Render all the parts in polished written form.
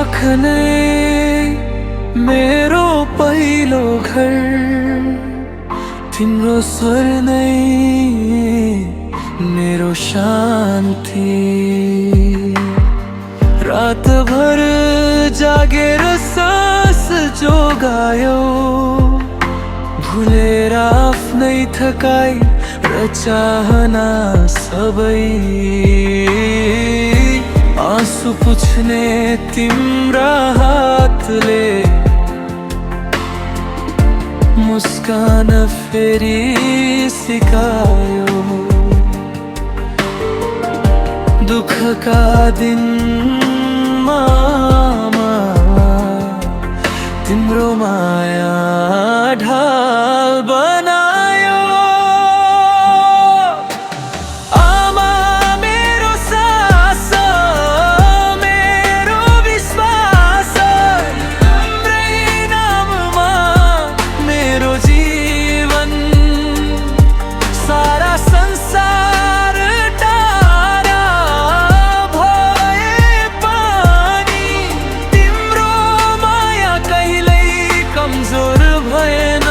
नै मेरो पहिलो घर, तिम्रो स्वर नै मेरो शान्ति। रातभर जागेर सास जोगायो, भुलेर आफ्नै थकाइ र चाहना सबै। आँसु पुछ्ने तिम्रा हातले मुस्कान फेरि सिकायो। दुःखका दिनमा तिम्रो माया ढाल बनायो। आमा मेरो सास, मेरो विश्वास, तिम्रै नाममा मेरो जीवन। सारा संसार टाढा भए पनि तिम्रो माया कहिल्यै कमजोर भएन।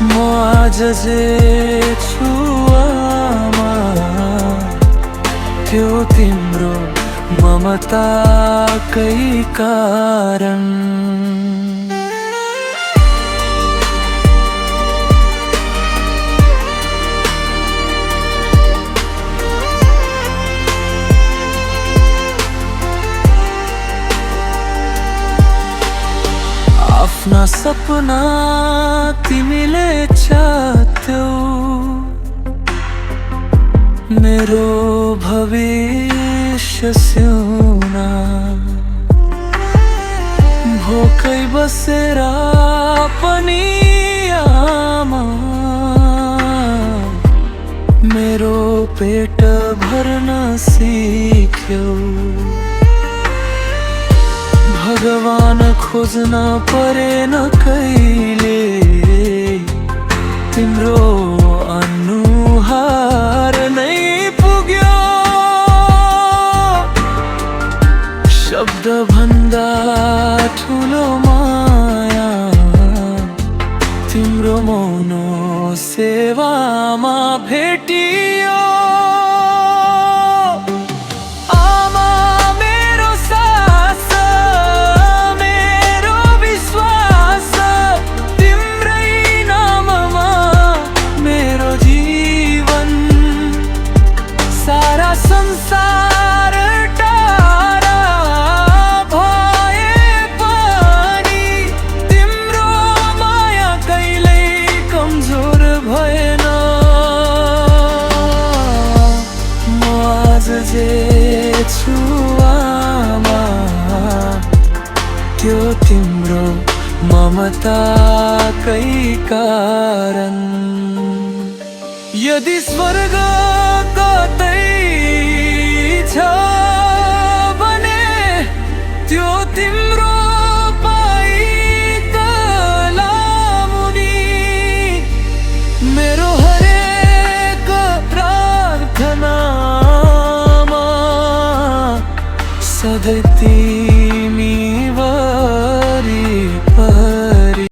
म आज जे छु आमा, त्यो तिम्रो ममताकै कारण। आफ्ना सपना तिमीले च्यात्यौ, मेरो भविष्य सिउना। भोकै बसेर पनि आमा मेरो पेट भर्न सिक्यौ। भगवान खोज्न परेन कहिले, तिम्रो अनुहार नै पुग्यो। शब्द भन्दा ठुलो माया तिम्रो मौनो सेवामा भेटियो। संसार टाढा भए पनि तिम्रो माया कहिल्यै कमजोर भएन। म आज जे छु आमा, त्यो तिम्रो ममताकै कारण। यदि स्वर्ग कतै छ भने त्यो तिम्रो पाइतला मुनि। मेरो हरेक प्रार्थनामा सधैँ